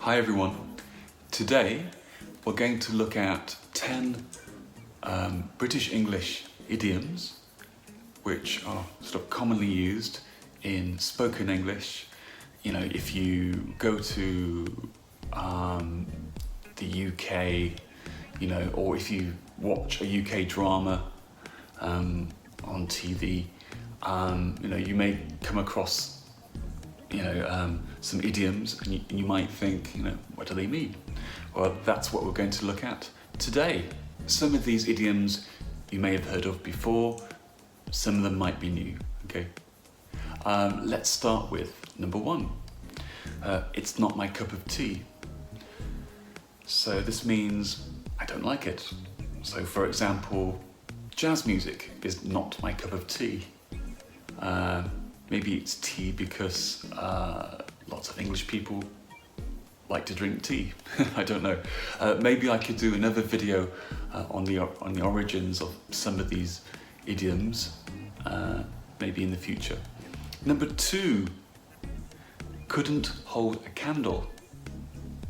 Hi everyone. Today we're going to look at 10 British English idioms which are sort of commonly used in spoken English. You know, if you go to the UK, you know, or if you watch a UK drama on TV, you know, you may come across some idioms, and you might think, you know, what do they mean? Well, that's what we're going to look at today. Some of these idioms you may have heard of before, some of them might be new, okay? Let's start with number one. It's not my cup of tea. So this means I don't like it. So for example, jazz music is not my cup of tea. Maybe it's tea because lots of English people like to drink tea. I don't know. Maybe I could do another video on the origins of some of these idioms, maybe in the future. Number two, couldn't hold a candle.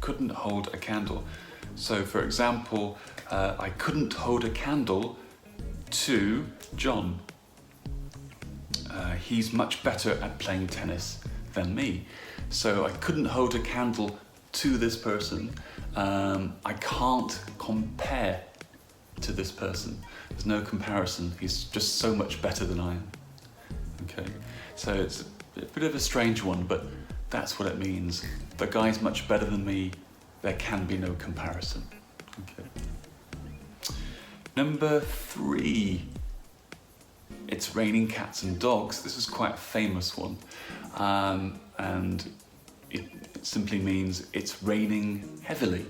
Couldn't hold a candle. So for example, I couldn't hold a candle to John. He's much better at playing tennis than me. So I couldn't hold a candle to this person. I can't compare to this person. There's no comparison. He's just so much better than I am. Okay, so it's a bit of a strange one, but that's what it means. The guy's much better than me. There can be no comparison. Okay. Number three. It's raining cats and dogs. This is quite a famous one. And it simply means it's raining heavily.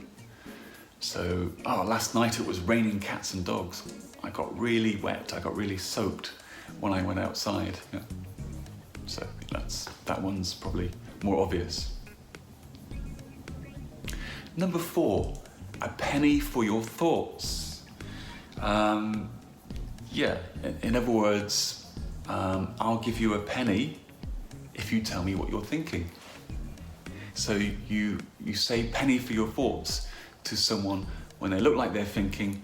So, last night it was raining cats and dogs. I got really wet, I got really soaked when I went outside. Yeah. So that one's probably more obvious. Number four, a penny for your thoughts. Yeah, in other words, I'll give you a penny if you tell me what you're thinking. So you say penny for your thoughts to someone when they look like they're thinking,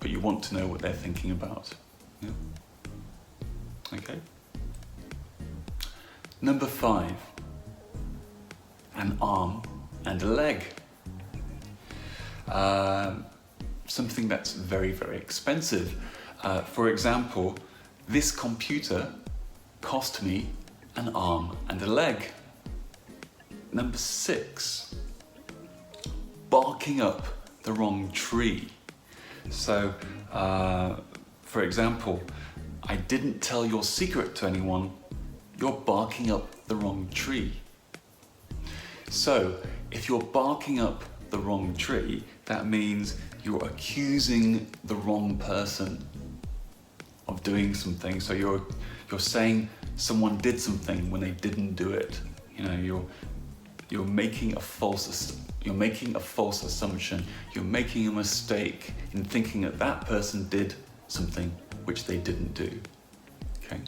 but you want to know what they're thinking about. Yeah. Okay. Number five, an arm and a leg. Something that's very, very expensive. For example, this computer cost me an arm and a leg. Number six, barking up the wrong tree. So, for example, I didn't tell your secret to anyone. You're barking up the wrong tree. So, if you're barking up the wrong tree, that means you're accusing the wrong person of doing something. So you're saying someone did something when they didn't do it. You know, you're making a false assumption. You're making a mistake in thinking that person did something which they didn't do. Okay.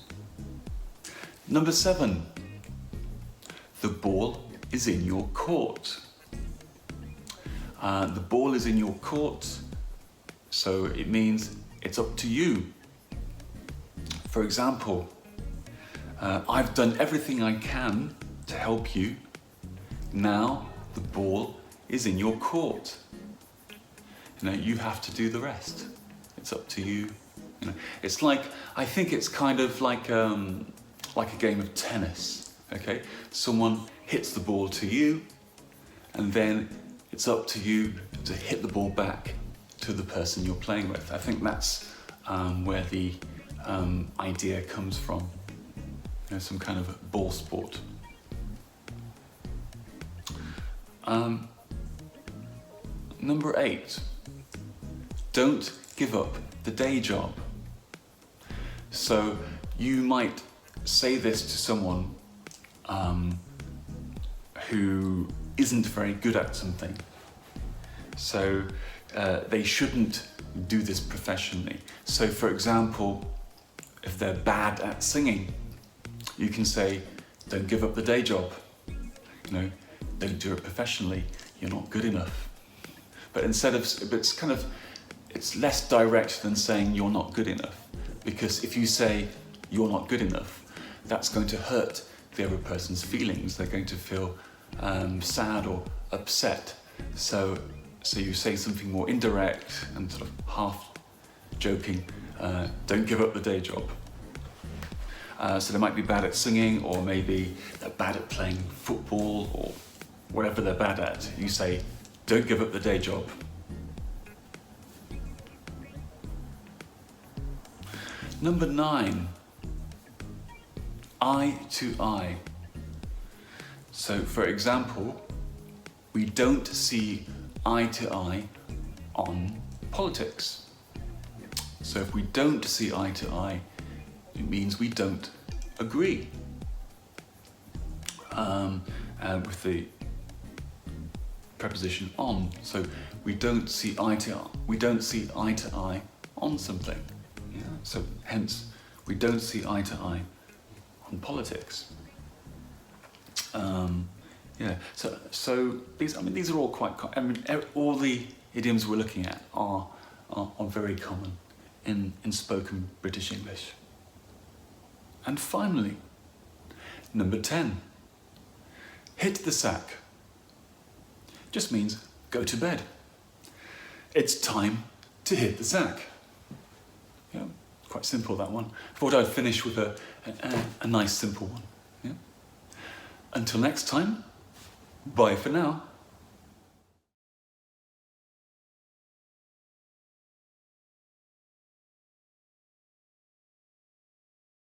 Number seven, the ball is in your court. The ball is in your court, so it means it's up to you. For example, I've done everything I can to help you. Now the ball is in your court. You know, you have to do the rest. It's up to you. You know, it's like, I think it's kind of like a game of tennis. Okay, someone hits the ball to you, and then it's up to you to hit the ball back to the person you're playing with. I think that's where the idea comes from. You know, some kind of ball sport. Number eight, don't give up the day job. So you might say this to someone who isn't very good at something. So they shouldn't do this professionally. So for example, if they're bad at singing, you can say, don't give up the day job. You know, don't do it professionally. you're not good enough. But it's less direct than saying you're not good enough, because if you say you're not good enough, that's going to hurt the other person's feelings. They're going to feel sad or upset. So you say something more indirect and sort of half joking. Don't give up the day job. So they might be bad at singing, or maybe they're bad at playing football, or whatever they're bad at. You say, don't give up the day job. Number 9, eye to eye. So for example, we don't see eye to eye on politics. So if we don't see eye to eye, it means we don't agree with the preposition on. So we don't see eye to eye on something. Yeah? So hence, we don't see eye to eye on politics. So these are all quite. All the idioms we're looking at are very common in spoken British English. And finally, number 10, hit the sack. Just means go to bed. It's time to hit the sack. Yeah, quite simple, that one. Thought I'd finish with a nice simple one. Yeah. Until next time, bye for now.